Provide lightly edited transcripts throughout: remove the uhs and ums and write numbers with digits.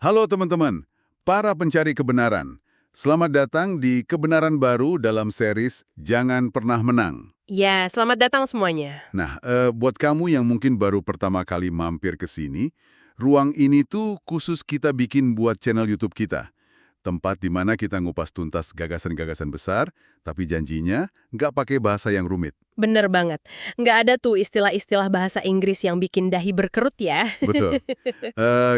Halo teman-teman, para pencari kebenaran. Selamat datang di Kebenaran Baru dalam series Jangan Pernah Menang. Ya, selamat datang semuanya. Nah, buat kamu yang mungkin baru pertama kali mampir ke sini, ruang ini tuh khusus kita bikin buat channel YouTube kita. Tempat di mana kita ngupas tuntas gagasan-gagasan besar, tapi janjinya nggak pakai bahasa yang rumit. Bener banget. Nggak ada tuh istilah-istilah bahasa Inggris yang bikin dahi berkerut ya. Betul.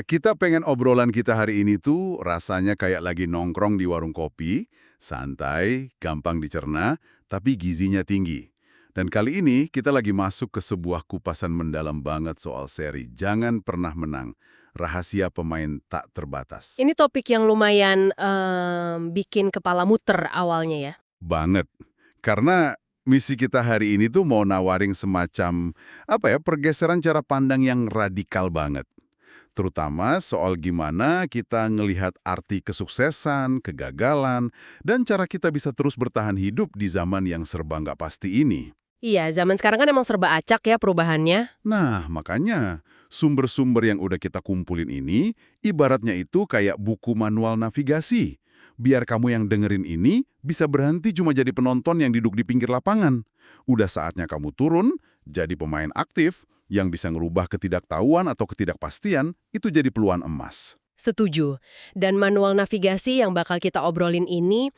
Kita pengen obrolan kita hari ini tuh rasanya kayak lagi nongkrong di warung kopi, santai, gampang dicerna, tapi gizinya tinggi. Dan kali ini kita lagi masuk ke sebuah kupasan mendalam banget soal seri Jangan Pernah Menang, Rahasia Pemain Tak Terbatas. Ini topik yang lumayan bikin kepala muter awalnya ya. Banget. Karena misi kita hari ini tuh mau nawarin semacam, pergeseran cara pandang yang radikal banget. Terutama soal gimana kita ngelihat arti kesuksesan, kegagalan, dan cara kita bisa terus bertahan hidup di zaman yang serba nggak pasti ini. Iya, zaman sekarang kan emang serba acak ya perubahannya. Nah, makanya sumber-sumber yang udah kita kumpulin ini, ibaratnya itu kayak buku manual navigasi. Biar kamu yang dengerin ini bisa berhenti cuma jadi penonton yang duduk di pinggir lapangan. Udah saatnya kamu turun, jadi pemain aktif, yang bisa ngerubah ketidaktahuan atau ketidakpastian, itu jadi peluang emas. Setuju. Dan manual navigasi yang bakal kita obrolin ini,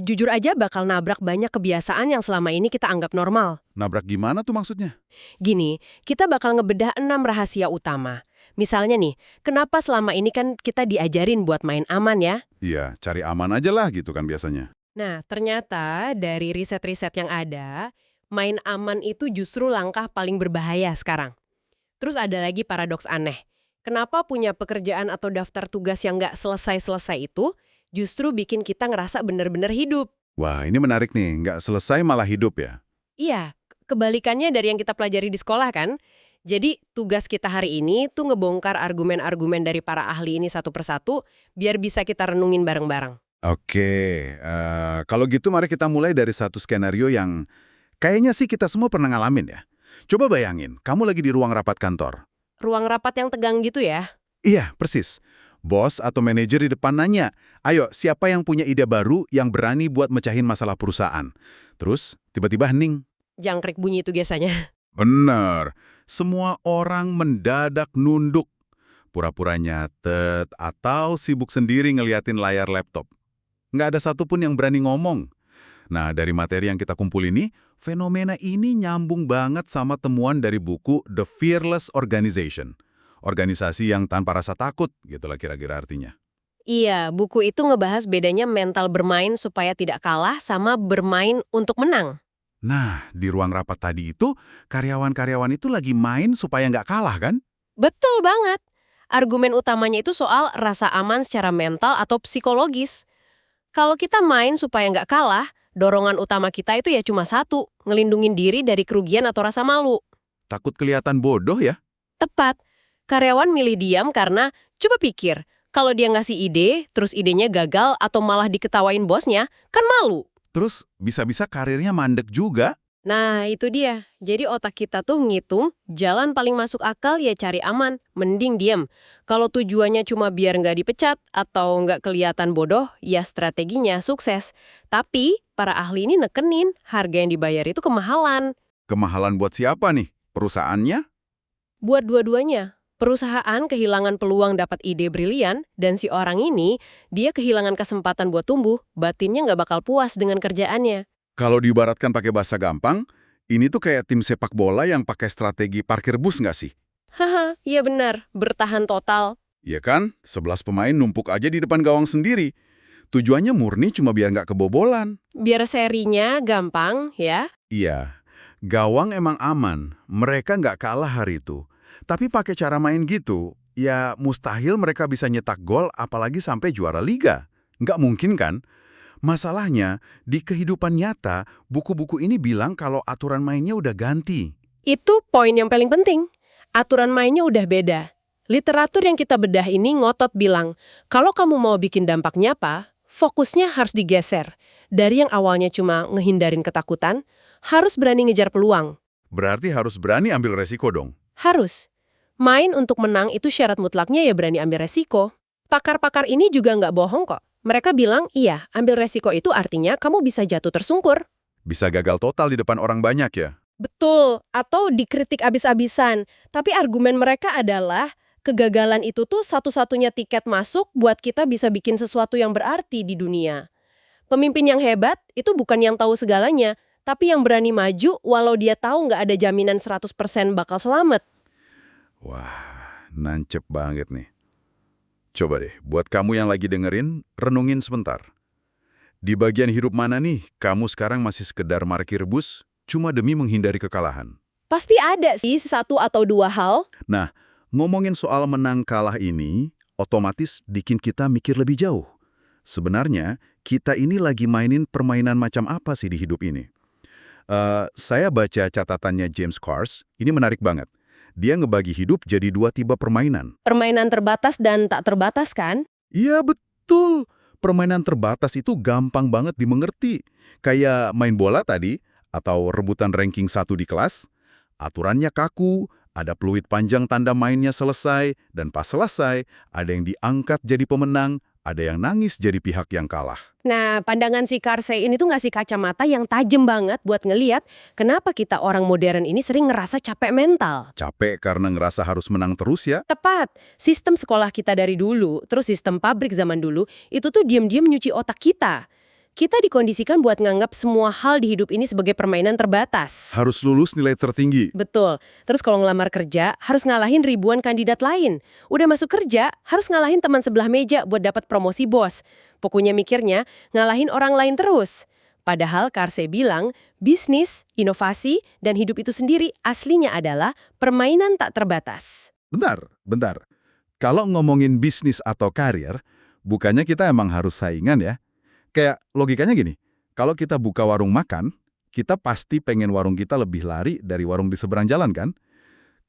jujur aja bakal nabrak banyak kebiasaan yang selama ini kita anggap normal. Nabrak gimana tuh maksudnya? Gini, kita bakal ngebedah 6 rahasia utama. Misalnya nih, kenapa selama ini kan kita diajarin buat main aman ya? Iya, cari aman aja lah gitu kan biasanya. Nah, ternyata dari riset-riset yang ada, main aman itu justru langkah paling berbahaya sekarang. Terus ada lagi paradoks aneh. Kenapa punya pekerjaan atau daftar tugas yang nggak selesai-selesai itu justru bikin kita ngerasa bener-bener hidup? Wah, ini menarik nih. Nggak selesai malah hidup ya? Iya, kebalikannya dari yang kita pelajari di sekolah kan? Jadi tugas kita hari ini tuh ngebongkar argumen-argumen dari para ahli ini satu persatu biar bisa kita renungin bareng-bareng. Oke, kalau gitu mari kita mulai dari satu skenario yang kayaknya sih kita semua pernah ngalamin ya. Coba bayangin, kamu lagi di ruang rapat kantor. Ruang rapat yang tegang gitu ya? Iya, persis. Bos atau manajer di depan nanya, ayo siapa yang punya ide baru yang berani buat mecahin masalah perusahaan? Terus tiba-tiba hening. Jangkrik bunyi itu biasanya. Bener, semua orang mendadak nunduk. Pura-pura nyatet atau sibuk sendiri ngeliatin layar laptop. Nggak ada satupun yang berani ngomong. Nah, dari materi yang kita kumpul ini, fenomena ini nyambung banget sama temuan dari buku The Fearless Organization. Organisasi yang tanpa rasa takut, gitulah kira-kira artinya. Iya, buku itu ngebahas bedanya mental bermain supaya tidak kalah sama bermain untuk menang. Nah, di ruang rapat tadi itu, karyawan-karyawan itu lagi main supaya nggak kalah kan? Betul banget. Argumen utamanya itu soal rasa aman secara mental atau psikologis. Kalau kita main supaya nggak kalah, dorongan utama kita itu ya cuma satu, ngelindungin diri dari kerugian atau rasa malu. Takut kelihatan bodoh ya? Tepat. Karyawan milih diam karena, coba pikir, kalau dia ngasih ide, terus idenya gagal atau malah diketawain bosnya, kan malu. Terus bisa-bisa karirnya mandek juga. Nah, itu dia. Jadi otak kita tuh ngitung, jalan paling masuk akal ya cari aman, mending diem. Kalau tujuannya cuma biar nggak dipecat atau nggak kelihatan bodoh, ya strateginya sukses. Tapi, para ahli ini nekenin, harga yang dibayar itu kemahalan. Kemahalan buat siapa nih? Perusahaannya? Buat dua-duanya, perusahaan kehilangan peluang dapat ide brilian, dan si orang ini, dia kehilangan kesempatan buat tumbuh, batinnya nggak bakal puas dengan kerjaannya. Kalau diibaratkan pakai bahasa gampang, ini tuh kayak tim sepak bola yang pakai strategi parkir bus nggak sih? Haha, iya benar, bertahan total. Iya kan? 11 pemain numpuk aja di depan gawang sendiri. Tujuannya murni cuma biar nggak kebobolan. Biar serinya gampang, ya. Iya, gawang emang aman. Mereka nggak kalah hari itu. Tapi pakai cara main gitu, ya mustahil mereka bisa nyetak gol apalagi sampai juara liga. Nggak mungkin kan? Masalahnya, di kehidupan nyata, buku-buku ini bilang kalau aturan mainnya udah ganti. Itu poin yang paling penting. Aturan mainnya udah beda. Literatur yang kita bedah ini ngotot bilang, kalau kamu mau bikin dampak nyata, fokusnya harus digeser. Dari yang awalnya cuma ngehindarin ketakutan, harus berani ngejar peluang. Berarti harus berani ambil resiko dong. Harus. Main untuk menang itu syarat mutlaknya ya berani ambil resiko. Pakar-pakar ini juga nggak bohong kok. Mereka bilang, iya, ambil resiko itu artinya kamu bisa jatuh tersungkur. Bisa gagal total di depan orang banyak ya? Betul, atau dikritik abis-abisan. Tapi argumen mereka adalah, kegagalan itu tuh satu-satunya tiket masuk buat kita bisa bikin sesuatu yang berarti di dunia. Pemimpin yang hebat itu bukan yang tahu segalanya, tapi yang berani maju walau dia tahu nggak ada jaminan 100% bakal selamat. Wah, nancep banget nih. Coba deh, buat kamu yang lagi dengerin, renungin sebentar. Di bagian hidup mana nih kamu sekarang masih sekedar parkir bus cuma demi menghindari kekalahan? Pasti ada sih satu atau dua hal. Nah, ngomongin soal menang kalah ini, otomatis bikin kita mikir lebih jauh. Sebenarnya, kita ini lagi mainin permainan macam apa sih di hidup ini? Saya baca catatannya James Cars, ini menarik banget. Dia ngebagi hidup jadi dua tipe permainan. Permainan terbatas dan tak terbatas kan? Iya betul, permainan terbatas itu gampang banget dimengerti. Kayak main bola tadi, atau rebutan ranking 1 di kelas. Aturannya kaku, ada peluit panjang tanda mainnya selesai, dan pas selesai, ada yang diangkat jadi pemenang, ada yang nangis jadi pihak yang kalah. Nah, pandangan si Carsey ini tuh ngasih kacamata yang tajam banget buat ngeliat kenapa kita orang modern ini sering ngerasa capek mental. Capek karena ngerasa harus menang terus ya? Tepat, sistem sekolah kita dari dulu, terus sistem pabrik zaman dulu, itu tuh diam-diam nyuci otak kita. Kita dikondisikan buat nganggap semua hal di hidup ini sebagai permainan terbatas. Harus lulus nilai tertinggi. Betul. Terus kalau ngelamar kerja, harus ngalahin ribuan kandidat lain. Udah masuk kerja, harus ngalahin teman sebelah meja buat dapat promosi bos. Pokoknya mikirnya, ngalahin orang lain terus. Padahal Carsey bilang, bisnis, inovasi, dan hidup itu sendiri aslinya adalah permainan tak terbatas. Bentar. Kalau ngomongin bisnis atau karir, bukannya kita emang harus saingan ya? Kayak logikanya gini, kalau kita buka warung makan, kita pasti pengen warung kita lebih lari dari warung di seberang jalan kan?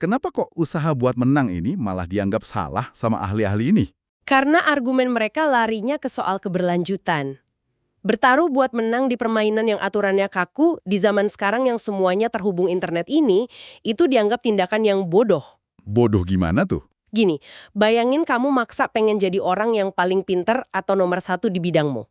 Kenapa kok usaha buat menang ini malah dianggap salah sama ahli-ahli ini? Karena argumen mereka larinya ke soal keberlanjutan. Bertaruh buat menang di permainan yang aturannya kaku, di zaman sekarang yang semuanya terhubung internet ini, itu dianggap tindakan yang bodoh. Bodoh gimana tuh? Gini, bayangin kamu maksa pengen jadi orang yang paling pinter atau nomor satu di bidangmu.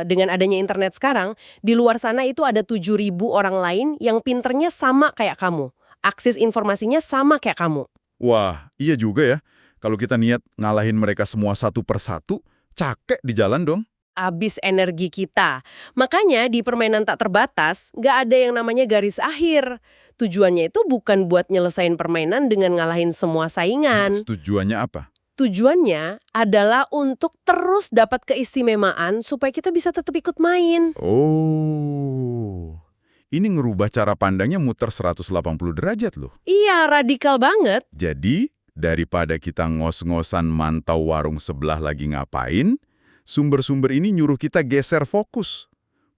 Dengan adanya internet sekarang, di luar sana itu ada 7.000 orang lain yang pinternya sama kayak kamu. Akses informasinya sama kayak kamu. Wah, iya juga ya. Kalau kita niat ngalahin mereka semua satu persatu, cakek di jalan dong. Abis energi kita. Makanya di permainan tak terbatas, nggak ada yang namanya garis akhir. Tujuannya itu bukan buat nyelesain permainan dengan ngalahin semua saingan. Tujuannya apa? Tujuannya adalah untuk terus dapat keistimewaan supaya kita bisa tetap ikut main. Oh, ini ngerubah cara pandangnya muter 180 derajat loh. Iya, radikal banget. Jadi, daripada kita ngos-ngosan mantau warung sebelah lagi ngapain, sumber-sumber ini nyuruh kita geser fokus.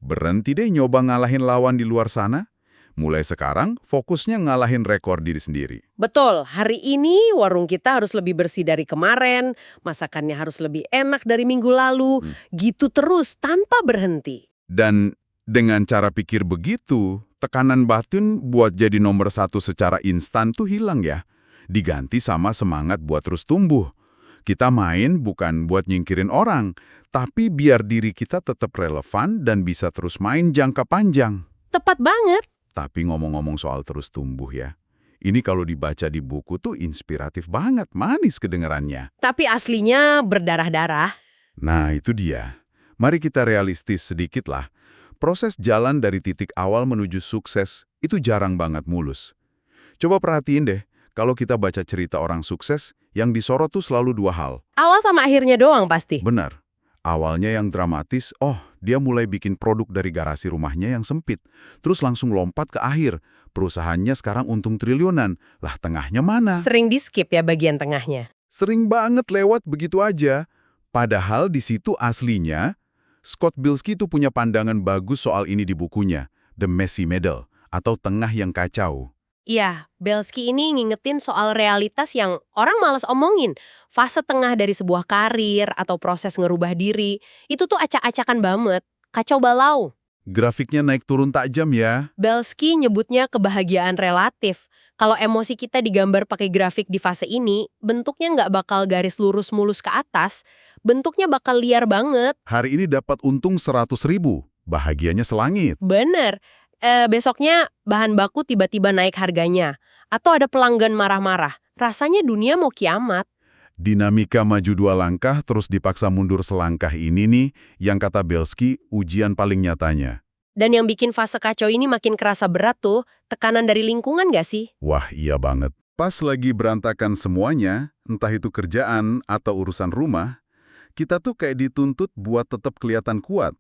Berhenti deh nyoba ngalahin lawan di luar sana. Mulai sekarang, fokusnya ngalahin rekor diri sendiri. Betul, hari ini warung kita harus lebih bersih dari kemarin, masakannya harus lebih enak dari minggu lalu, gitu terus tanpa berhenti. Dan dengan cara pikir begitu, tekanan batin buat jadi nomor satu secara instan tuh hilang ya. Diganti sama semangat buat terus tumbuh. Kita main bukan buat nyingkirin orang, tapi biar diri kita tetap relevan dan bisa terus main jangka panjang. Tepat banget. Tapi ngomong-ngomong soal terus tumbuh ya, ini kalau dibaca di buku tuh inspiratif banget, manis kedengarannya. Tapi aslinya berdarah-darah. Nah itu dia. Mari kita realistis sedikit lah. Proses jalan dari titik awal menuju sukses itu jarang banget mulus. Coba perhatiin deh, kalau kita baca cerita orang sukses, yang disorot tuh selalu dua hal. Awal sama akhirnya doang pasti. Benar. Awalnya yang dramatis, dia mulai bikin produk dari garasi rumahnya yang sempit. Terus langsung lompat ke akhir. Perusahaannya sekarang untung triliunan. Lah tengahnya mana? Sering di-skip ya bagian tengahnya. Sering banget lewat begitu aja. Padahal di situ aslinya, Scott Bilski tuh punya pandangan bagus soal ini di bukunya, The Messy Middle, atau Tengah yang Kacau. Iya, Belsky ini ngingetin soal realitas yang orang malas omongin. Fase tengah dari sebuah karir atau proses ngerubah diri, itu tuh acak-acakan banget, kacau balau. Grafiknya naik turun tajam ya. Belsky nyebutnya kebahagiaan relatif, Kalau emosi kita digambar pakai grafik di fase ini, bentuknya nggak bakal garis lurus mulus ke atas, bentuknya bakal liar banget. Hari ini dapat untung 100.000, bahagianya selangit. Bener. Besoknya bahan baku tiba-tiba naik harganya. Atau ada pelanggan marah-marah. Rasanya dunia mau kiamat. Dinamika maju 2 langkah terus dipaksa mundur selangkah ini nih, yang kata Belsky, ujian paling nyatanya. Dan yang bikin fase kacau ini makin kerasa berat tuh, tekanan dari lingkungan gak sih? Wah, iya banget. Pas lagi berantakan semuanya, entah itu kerjaan atau urusan rumah, kita tuh kayak dituntut buat tetap kelihatan kuat.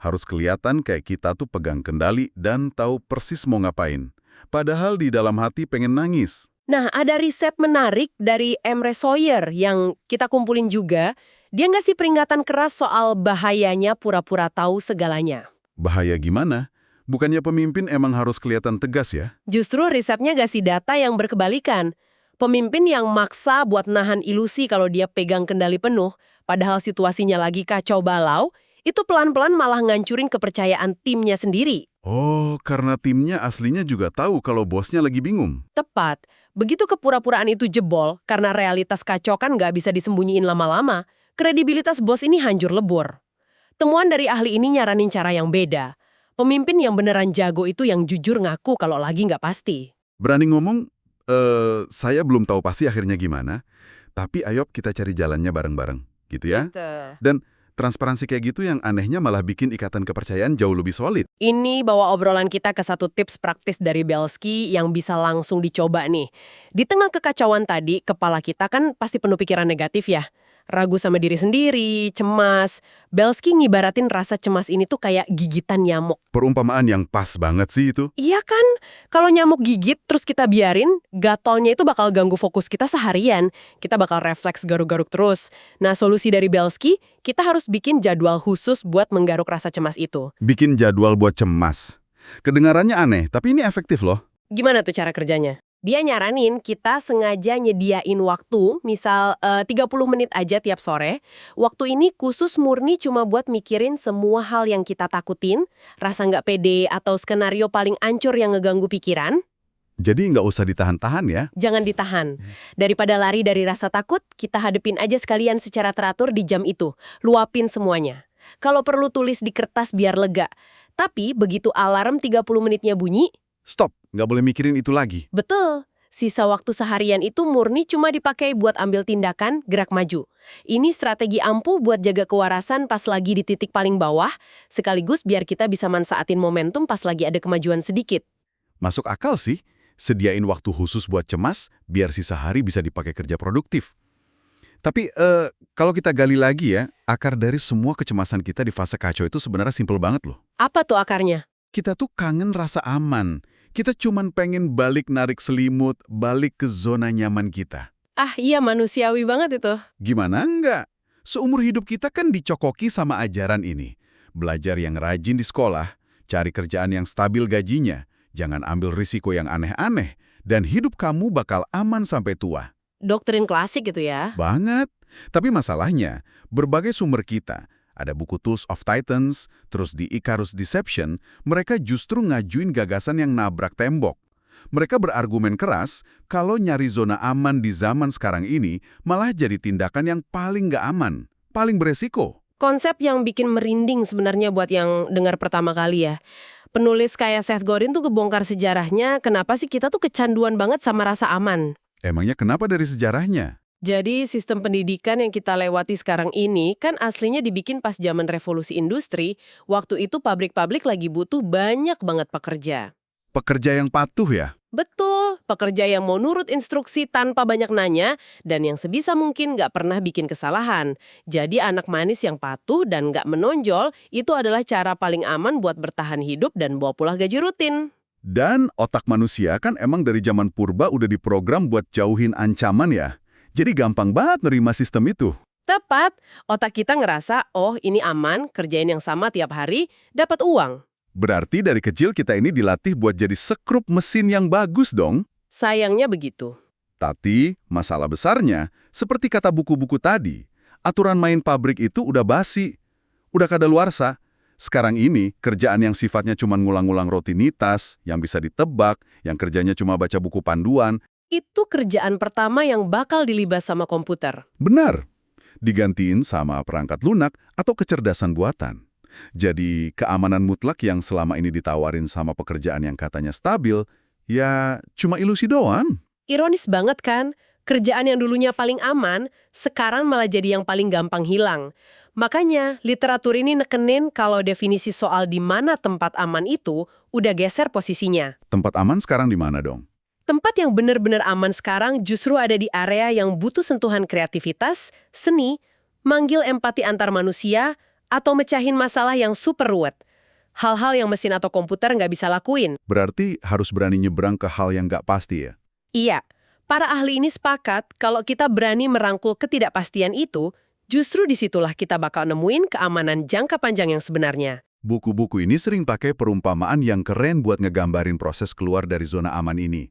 Harus kelihatan kayak kita tuh pegang kendali dan tahu persis mau ngapain. Padahal di dalam hati pengen nangis. Nah, ada riset menarik dari Emre Sawyer yang kita kumpulin juga. Dia ngasih peringatan keras soal bahayanya pura-pura tahu segalanya. Bahaya gimana? Bukannya pemimpin emang harus kelihatan tegas ya? Justru risetnya ngasih data yang berkebalikan. Pemimpin yang maksa buat nahan ilusi kalau dia pegang kendali penuh, padahal situasinya lagi kacau balau, itu pelan-pelan malah ngancurin kepercayaan timnya sendiri. Oh, karena timnya aslinya juga tahu kalau bosnya lagi bingung. Tepat. Begitu kepura-puraan itu jebol, karena realitas kacau kan nggak bisa disembunyiin lama-lama, kredibilitas bos ini hancur lebur. Temuan dari ahli ini nyaranin cara yang beda. Pemimpin yang beneran jago itu yang jujur ngaku kalau lagi nggak pasti. Berani ngomong, saya belum tahu pasti akhirnya gimana, tapi ayo kita cari jalannya bareng-bareng, gitu ya. Dan transparansi kayak gitu yang anehnya malah bikin ikatan kepercayaan jauh lebih solid. Ini bawa obrolan kita ke satu tips praktis dari Belsky yang bisa langsung dicoba nih. Di tengah kekacauan tadi, kepala kita kan pasti penuh pikiran negatif ya. Ragu sama diri sendiri, cemas. Belsky ngibaratin rasa cemas ini tuh kayak gigitan nyamuk. Perumpamaan yang pas banget sih itu. Iya kan? Kalau nyamuk gigit terus kita biarin, gatolnya itu bakal ganggu fokus kita seharian. Kita bakal refleks garuk-garuk terus. Nah, solusi dari Belsky, kita harus bikin jadwal khusus buat menggaruk rasa cemas itu. Bikin jadwal buat cemas. Kedengarannya aneh, tapi ini efektif loh. Gimana tuh cara kerjanya? Dia nyaranin kita sengaja nyediain waktu, misal 30 menit aja tiap sore. Waktu ini khusus murni cuma buat mikirin semua hal yang kita takutin, rasa nggak pede atau skenario paling ancur yang ngeganggu pikiran. Jadi nggak usah ditahan-tahan ya. Jangan ditahan. Daripada lari dari rasa takut, kita hadepin aja sekalian secara teratur di jam itu. Luapin semuanya. Kalau perlu tulis di kertas biar lega. Tapi begitu alarm 30 menitnya bunyi, Stop, nggak boleh mikirin itu lagi. betul. Sisa waktu seharian itu murni cuma dipakai buat ambil tindakan, gerak maju. Ini strategi ampuh buat jaga kewarasan pas lagi di titik paling bawah, sekaligus biar kita bisa manfaatin momentum pas lagi ada kemajuan sedikit. Masuk akal sih, sediain waktu khusus buat cemas, biar sisa hari bisa dipakai kerja produktif. Tapi kalau kita gali lagi ya, akar dari semua kecemasan kita di fase kacau itu sebenarnya simpel banget loh. Apa tuh akarnya? Kita tuh kangen rasa aman. Kita cuman pengen balik narik selimut, balik ke zona nyaman kita. Ah iya, manusiawi banget itu. Gimana enggak? Seumur hidup kita kan dicokoki sama ajaran ini. Belajar yang rajin di sekolah, cari kerjaan yang stabil gajinya, jangan ambil risiko yang aneh-aneh, dan hidup kamu bakal aman sampai tua. Doktrin klasik gitu ya. Banget. Tapi masalahnya, berbagai sumber kita, ada buku Tools of Titans, terus di Icarus Deception, mereka justru ngajuin gagasan yang nabrak tembok. Mereka berargumen keras kalau nyari zona aman di zaman sekarang ini malah jadi tindakan yang paling nggak aman, paling beresiko. Konsep yang bikin merinding sebenarnya buat yang dengar pertama kali ya. Penulis kayak Seth Godin tuh kebongkar sejarahnya, kenapa sih kita tuh kecanduan banget sama rasa aman. Emangnya kenapa dari sejarahnya? Jadi sistem pendidikan yang kita lewati sekarang ini kan aslinya dibikin pas zaman revolusi industri, waktu itu pabrik-pabrik lagi butuh banyak banget pekerja. Pekerja yang patuh ya? Betul, pekerja yang mau nurut instruksi tanpa banyak nanya dan yang sebisa mungkin nggak pernah bikin kesalahan. Jadi anak manis yang patuh dan nggak menonjol itu adalah cara paling aman buat bertahan hidup dan bawa pulang gaji rutin. Dan otak manusia kan emang dari zaman purba udah diprogram buat jauhin ancaman ya? Jadi gampang banget nerima sistem itu. Tepat, otak kita ngerasa, oh ini aman, kerjain yang sama tiap hari, dapat uang. Berarti dari kecil kita ini dilatih buat jadi sekrup mesin yang bagus dong. Sayangnya begitu. Tapi masalah besarnya, seperti kata buku-buku tadi, aturan main pabrik itu udah basi, udah kadaluarsa. Sekarang ini, kerjaan yang sifatnya cuma ngulang-ngulang rutinitas, yang bisa ditebak, yang kerjanya cuma baca buku panduan, Itu kerjaan pertama yang bakal dilibas sama komputer. benar, digantiin sama perangkat lunak atau kecerdasan buatan. Jadi, keamanan mutlak yang selama ini ditawarin sama pekerjaan yang katanya stabil, ya cuma ilusi doang. Ironis banget kan? Kerjaan yang dulunya paling aman, sekarang malah jadi yang paling gampang hilang. Makanya, literatur ini nekenin kalau definisi soal di mana tempat aman itu udah geser posisinya. Tempat aman sekarang di mana dong? Tempat yang benar-benar aman sekarang justru ada di area yang butuh sentuhan kreativitas, seni, manggil empati antar manusia, atau mecahin masalah yang super ruwet. Hal-hal yang mesin atau komputer nggak bisa lakuin. Berarti harus berani nyebrang ke hal yang nggak pasti ya? Iya, para ahli ini sepakat kalau kita berani merangkul ketidakpastian itu, justru disitulah kita bakal nemuin keamanan jangka panjang yang sebenarnya. Buku-buku ini sering pakai perumpamaan yang keren buat ngegambarin proses keluar dari zona aman ini.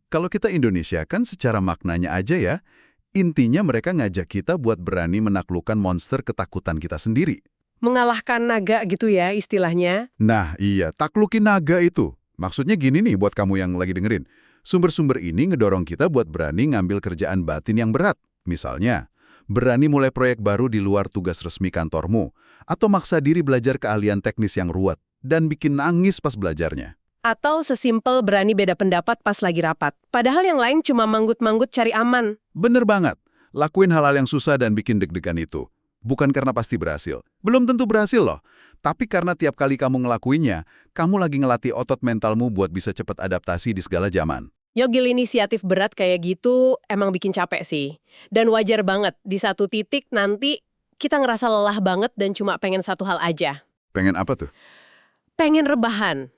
Kalau kita Indonesia kan secara maknanya aja ya, intinya mereka ngajak kita buat berani menaklukkan monster ketakutan kita sendiri. Mengalahkan naga gitu ya istilahnya. Nah iya, taklukin naga itu. Maksudnya gini nih buat kamu yang lagi dengerin. Sumber-sumber ini ngedorong kita buat berani ngambil kerjaan batin yang berat. Misalnya, berani mulai proyek baru di luar tugas resmi kantormu, atau maksa diri belajar keahlian teknis yang ruwet, dan bikin nangis pas belajarnya. Atau sesimpel berani beda pendapat pas lagi rapat. Padahal yang lain cuma manggut-manggut cari aman. Bener banget, lakuin hal-hal yang susah dan bikin deg-degan itu. Bukan karena pasti berhasil. Belum tentu berhasil loh. Tapi karena tiap kali kamu ngelakuinnya, kamu lagi ngelatih otot mentalmu buat bisa cepat adaptasi di segala zaman. Nyogil inisiatif berat kayak gitu emang bikin capek sih. Dan wajar banget, di satu titik nanti kita ngerasa lelah banget dan cuma pengen satu hal aja. Pengen apa tuh? Pengen rebahan.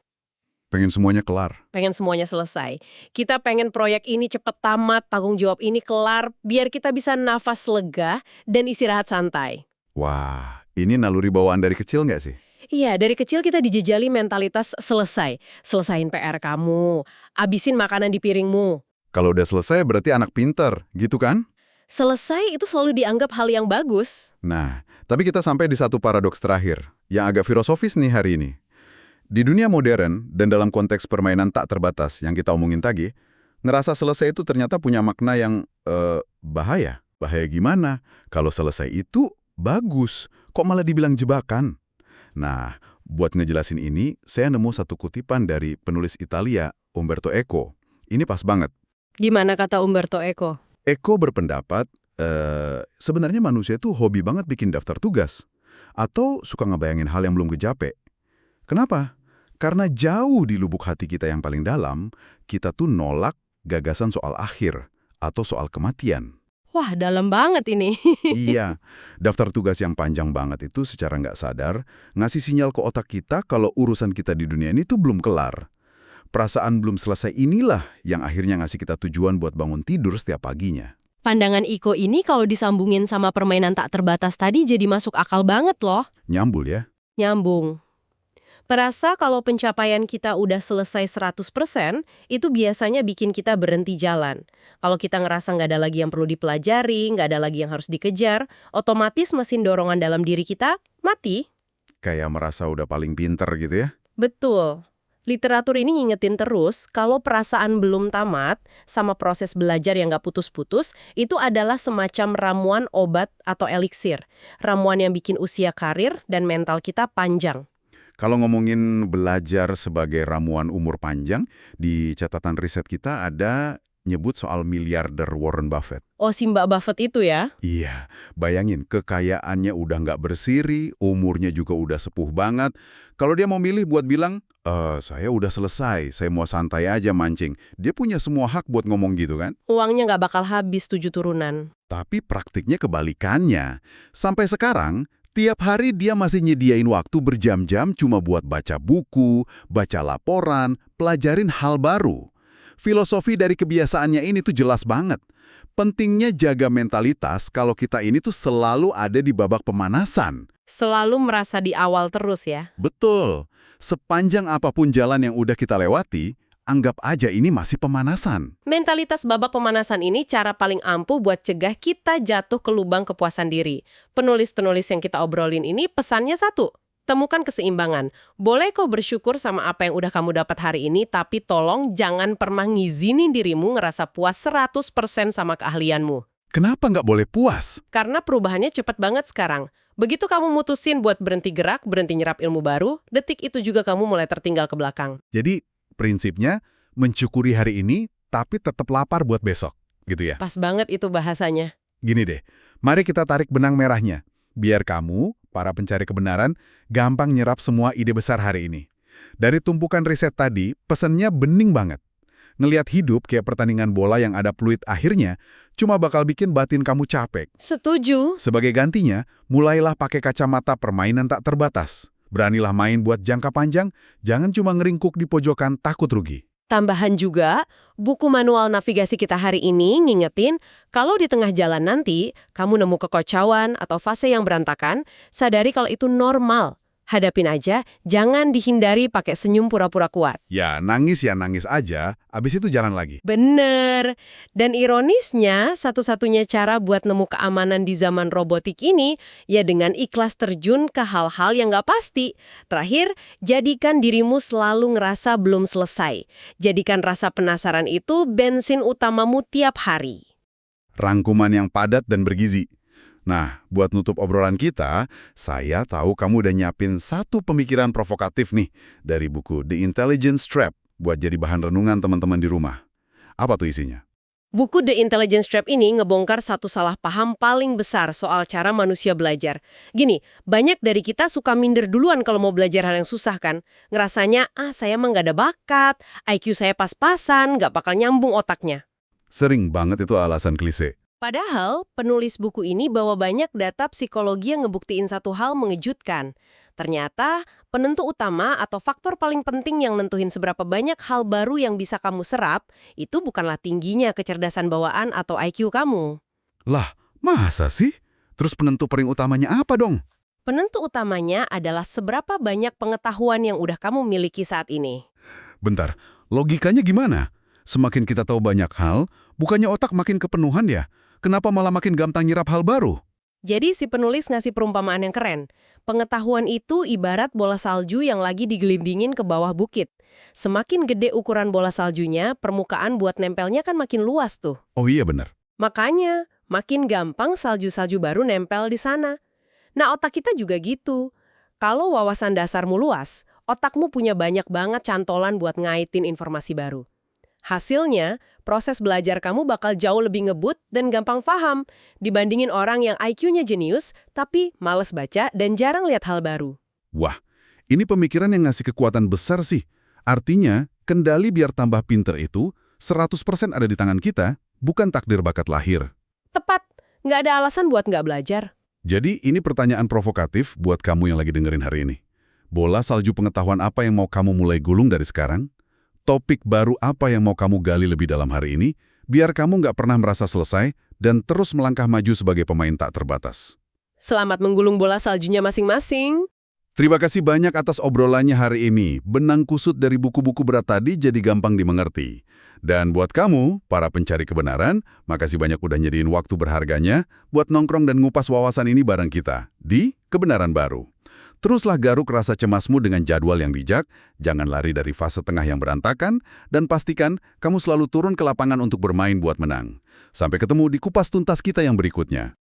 Pengen semuanya kelar. Pengen semuanya selesai. Kita pengen proyek ini cepet tamat, tanggung jawab ini kelar, biar kita bisa nafas lega dan istirahat santai. Wah, ini naluri bawaan dari kecil nggak sih? Iya, dari kecil kita dijejali mentalitas selesai. Selesain PR kamu, abisin makanan di piringmu. Kalau udah selesai berarti anak pinter, gitu kan? Selesai itu selalu dianggap hal yang bagus. Nah, tapi kita sampai di satu paradoks terakhir, yang agak filosofis nih hari ini. Di dunia modern, dan dalam konteks permainan tak terbatas yang kita omongin tadi, ngerasa selesai itu ternyata punya makna yang bahaya. Bahaya gimana? Kalau selesai itu bagus, kok malah dibilang jebakan? Nah, buat ngejelasin ini, saya nemu satu kutipan dari penulis Italia, Umberto Eco. Ini pas banget. Gimana kata Umberto Eco? Eco berpendapat, sebenarnya manusia itu hobi banget bikin daftar tugas. Atau suka ngebayangin hal yang belum kecape. Kenapa? Karena jauh di lubuk hati kita yang paling dalam, kita tuh nolak gagasan soal akhir atau soal kematian. Wah, dalam banget ini. Iya, daftar tugas yang panjang banget itu secara nggak sadar ngasih sinyal ke otak kita kalau urusan kita di dunia ini tuh belum kelar. Perasaan belum selesai inilah yang akhirnya ngasih kita tujuan buat bangun tidur setiap paginya. Pandangan Iko ini kalau disambungin sama permainan tak terbatas tadi jadi masuk akal banget loh. Nyambul ya? Nyambung. Perasa kalau pencapaian kita udah selesai 100%, itu biasanya bikin kita berhenti jalan. Kalau kita ngerasa nggak ada lagi yang perlu dipelajari, nggak ada lagi yang harus dikejar, otomatis mesin dorongan dalam diri kita mati. Kayak merasa udah paling pinter gitu ya? Betul. Literatur ini ngingetin terus kalau perasaan belum tamat sama proses belajar yang nggak putus-putus itu adalah semacam ramuan obat atau eliksir. Ramuan yang bikin usia karir dan mental kita panjang. Kalau ngomongin belajar sebagai ramuan umur panjang, di catatan riset kita ada nyebut soal miliarder Warren Buffett. Oh, si Mbak Buffett itu ya? Iya, bayangin kekayaannya udah nggak berseri, umurnya juga udah sepuh banget. Kalau dia mau milih buat bilang, saya udah selesai, saya mau santai aja mancing. Dia punya semua hak buat ngomong gitu kan? Uangnya nggak bakal habis 7 turunan. Tapi praktiknya kebalikannya. Sampai sekarang, tiap hari dia masih nyediain waktu berjam-jam cuma buat baca buku, baca laporan, pelajarin hal baru. Filosofi dari kebiasaannya ini tuh jelas banget. Pentingnya jaga mentalitas kalau kita ini tuh selalu ada di babak pemanasan. Selalu merasa di awal terus ya. Betul. Sepanjang apapun jalan yang udah kita lewati, anggap aja ini masih pemanasan. Mentalitas babak pemanasan ini cara paling ampuh buat cegah kita jatuh ke lubang kepuasan diri. Penulis-penulis yang kita obrolin ini pesannya satu, Temukan keseimbangan. Boleh kok bersyukur sama apa yang udah kamu dapat hari ini, tapi tolong jangan pernah ngizinin dirimu ngerasa puas 100% sama keahlianmu. Kenapa nggak boleh puas? Karena perubahannya cepat banget sekarang. Begitu kamu mutusin buat berhenti gerak, berhenti nyerap ilmu baru, detik itu juga kamu mulai tertinggal ke belakang. Jadi, prinsipnya mensyukuri hari ini, tapi tetap lapar buat besok. Gitu ya? Pas banget itu bahasanya. Gini deh, mari kita tarik benang merahnya. Biar kamu, para pencari kebenaran, gampang nyerap semua ide besar hari ini. Dari tumpukan riset tadi, pesennya bening banget. Ngelihat hidup kayak pertandingan bola yang ada peluit akhirnya, cuma bakal bikin batin kamu capek. Setuju. Sebagai gantinya, mulailah pakai kacamata permainan tak terbatas. Beranilah main buat jangka panjang, jangan cuma ngeringkuk di pojokan takut rugi. Tambahan juga, buku manual navigasi kita hari ini ngingetin kalau di tengah jalan nanti kamu nemu kekocauan atau fase yang berantakan, sadari kalau itu normal. Hadapin aja, jangan dihindari pakai senyum pura-pura kuat. Ya nangis aja, abis itu jalan lagi. Bener. Dan ironisnya, satu-satunya cara buat nemu keamanan di zaman robotik ini, ya dengan ikhlas terjun ke hal-hal yang nggak pasti. Terakhir, jadikan dirimu selalu ngerasa belum selesai. Jadikan rasa penasaran itu bensin utamamu tiap hari. Rangkuman yang padat dan bergizi. Nah, buat nutup obrolan kita, saya tahu kamu udah nyiapin satu pemikiran provokatif nih dari buku The Intelligence Trap buat jadi bahan renungan teman-teman di rumah. Apa tuh isinya? Buku The Intelligence Trap ini ngebongkar satu salah paham paling besar soal cara manusia belajar. Gini, banyak dari kita suka minder duluan kalau mau belajar hal yang susah kan. Ngerasanya, saya mah nggak ada bakat, IQ saya pas-pasan, nggak bakal nyambung otaknya. Sering banget itu alasan klise. Padahal, penulis buku ini bawa banyak data psikologi yang ngebuktiin satu hal mengejutkan. Ternyata, penentu utama atau faktor paling penting yang nentuin seberapa banyak hal baru yang bisa kamu serap, itu bukanlah tingginya kecerdasan bawaan atau IQ kamu. Lah, masa sih? Terus penentu paling utamanya apa dong? Penentu utamanya adalah seberapa banyak pengetahuan yang udah kamu miliki saat ini. Bentar, logikanya gimana? Semakin kita tahu banyak hal, bukannya otak makin kepenuhan ya? Kenapa malah makin gampang nyerap hal baru? Jadi si penulis ngasih perumpamaan yang keren. Pengetahuan itu ibarat bola salju yang lagi digelindingin ke bawah bukit. Semakin gede ukuran bola saljunya, permukaan buat nempelnya kan makin luas tuh. Oh iya benar. Makanya, makin gampang salju-salju baru nempel di sana. Nah, otak kita juga gitu. Kalau wawasan dasarmu luas, otakmu punya banyak banget cantolan buat ngaitin informasi baru. Hasilnya, proses belajar kamu bakal jauh lebih ngebut dan gampang paham dibandingin orang yang IQ-nya jenius, tapi males baca dan jarang lihat hal baru. Wah, ini pemikiran yang ngasih kekuatan besar sih. Artinya, kendali biar tambah pinter itu 100% ada di tangan kita, bukan takdir bakat lahir. Tepat, nggak ada alasan buat nggak belajar. Jadi, ini pertanyaan provokatif buat kamu yang lagi dengerin hari ini. Bola salju pengetahuan apa yang mau kamu mulai gulung dari sekarang? Topik baru apa yang mau kamu gali lebih dalam hari ini, biar kamu nggak pernah merasa selesai dan terus melangkah maju sebagai pemain tak terbatas. Selamat menggulung bola saljunya masing-masing. Terima kasih banyak atas obrolannya hari ini. Benang kusut dari buku-buku berat tadi jadi gampang dimengerti. Dan buat kamu, para pencari kebenaran, makasih banyak udah nyediin waktu berharganya buat nongkrong dan ngupas wawasan ini bareng kita di Kebenaran Baru. Teruslah garuk rasa cemasmu dengan jadwal yang bijak, jangan lari dari fase tengah yang berantakan, dan pastikan kamu selalu turun ke lapangan untuk bermain buat menang. Sampai ketemu di kupas tuntas kita yang berikutnya.